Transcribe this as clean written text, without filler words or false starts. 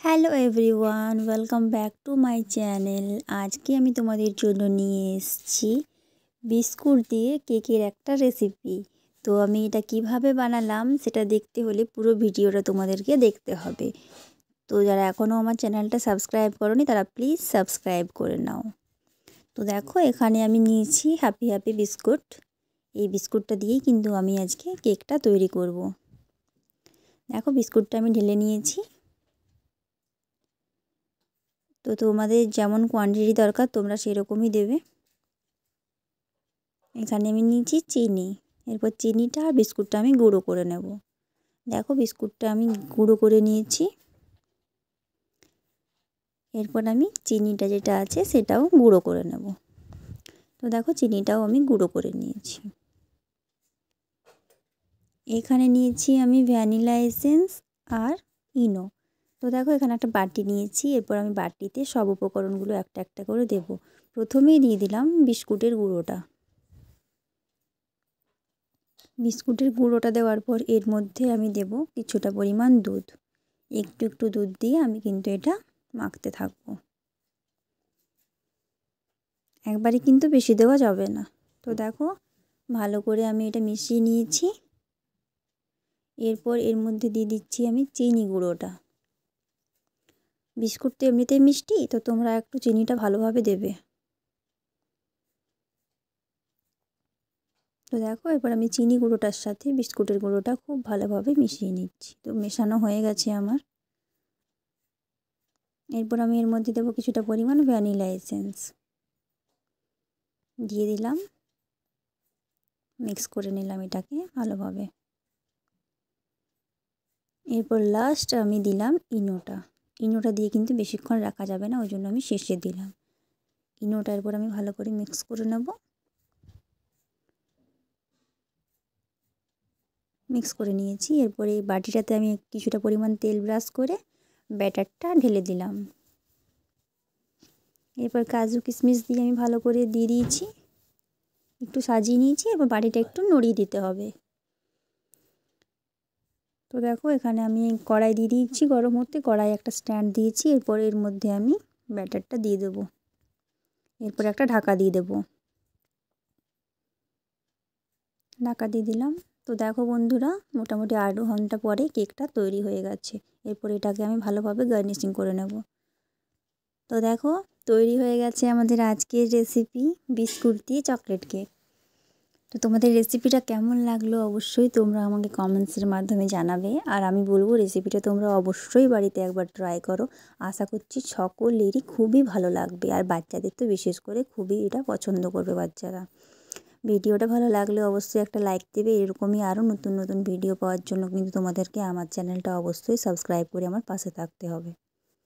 Hello everyone, welcome back to my channel. আজকে আমি তোমাদের জন্য নিয়ে এসেছি বিস্কুট দিয়ে কেকের একটা রেসিপি। তো আমি এটা কিভাবে বানালাম সেটা দেখতে হলে পুরো ভিডিওটা তোমাদেরকে দেখতে হবে। তো যারা এখনও আমার চ্যানেলটা সাবস্ক্রাইব করোনি তারা প্লিজ সাবস্ক্রাইব করে নাও। তো দেখো, এখানে আমি নিয়েছি হ্যাপি হ্যাপি বিস্কুট। এই বিস্কুটটা দিয়েই কিন্তু আমি আজকে কেকটা তৈরি করব। দেখো, বিস্কুটটা আমি ঢেলে নিয়েছি। তো তোমাদের যেমন কোয়ান্টিটি দরকার তোমরা সেরকমই দেবে। এখানে আমি নিয়েছি চিনি। এরপর চিনিটা আর বিস্কুটটা আমি গুঁড়ো করে নেব। দেখো, বিস্কুটটা আমি গুঁড়ো করে নিয়েছি। এরপর আমি চিনিটা যেটা আছে সেটাও গুঁড়ো করে নেব। তো দেখো, চিনিটাও আমি গুঁড়ো করে নিয়েছি। এখানে নিয়েছি আমি ভ্যানিলা এসেন্স আর ইনো। তো দেখো, এখানে একটা বাটি নিয়েছি। এরপর আমি বাটিতে সব উপকরণগুলো একটা একটা করে দেব। প্রথমেই দিয়ে দিলাম বিস্কুটের গুঁড়োটা। বিস্কুটের গুঁড়োটা দেওয়ার পর এর মধ্যে আমি দেব কিছুটা পরিমাণ দুধ। একটু একটু দুধ দিয়ে আমি কিন্তু এটা মাখতে থাকবো। একবারে কিন্তু বেশি দেওয়া যাবে না। তো দেখো, ভালো করে আমি এটা মিশিয়ে নিয়েছি। এরপর এর মধ্যে দিয়ে দিচ্ছি আমি চিনি গুঁড়োটা। বিস্কুট তো এমনিতেই মিষ্টি, তো তোমরা একটু চিনিটা ভালোভাবে দেবে। তো দেখো, এরপর আমি চিনি গুঁড়োটার সাথে বিস্কুটের গুঁড়োটা খুব ভালোভাবে মিশিয়ে নিচ্ছি। তো মেশানো হয়ে গেছে আমার। এরপর আমি এর মধ্যে দেবো কিছুটা পরিমাণ ভ্যানিলা এসেন্স। দিয়ে দিলাম, মিক্স করে নিলাম এটাকে ভালোভাবে। এরপর লাস্ট আমি দিলাম ইনোটা। ইনোটা দিয়ে কিন্তু বেশিক্ষণ রাখা যাবে না, ওই জন্য আমি শেষে দিলাম ইনোটা। এরপর আমি ভালো করে মিক্স করে নেব। মিক্স করে নিয়েছি। এরপর এই বাটিটাতে আমি কিছুটা পরিমাণ তেল ব্রাশ করে ব্যাটারটা ঢেলে দিলাম। এরপর কাজু কিশমিশ দিয়ে আমি ভালো করে দিয়ে দিয়েছি, একটু সাজিয়ে নিয়েছি। এরপর বাটিটা একটু নড়িয়ে দিতে হবে। তো দেখো, এখানে আমি কড়াই দিয়ে দিয়েছি গরম হতে। কড়াই একটা স্ট্যান্ড দিয়েছি। এরপর এর মধ্যে আমি ব্যাটারটা দিয়ে দেবো। এরপর একটা ঢাকা দিয়ে দেবো। ঢাকা দিয়ে দিলাম। তো দেখো বন্ধুরা, মোটামুটি 8 ঘন্টা পরে কেকটা তৈরি হয়ে গেছে। এরপর এটাকে আমি ভালোভাবে গার্নিশিং করে নেব। তো দেখো, তৈরি হয়ে গেছে আমাদের আজকের রেসিপি বিস্কুট দিয়ে চকলেট কেক। তো তোমাদের রেসিপিটা কেমন লাগলো অবশ্যই তোমরা আমাকে কমেন্টসের মাধ্যমে জানাবে। আর আমি বলবো রেসিপিটা তোমরা অবশ্যই বাড়িতে একবার ট্রাই করো। আশা করছি সকলেরই খুবই ভালো লাগবে, আর বাচ্চাদের তো বিশেষ করে খুবই এটা পছন্দ করবে বাচ্চারা। ভিডিওটা ভালো লাগলে অবশ্যই একটা লাইক দেবে। এরকমই আরও নতুন নতুন ভিডিও পাওয়ার জন্য কিন্তু তোমাদেরকে আমার চ্যানেলটা অবশ্যই সাবস্ক্রাইব করে আমার পাশে থাকতে হবে।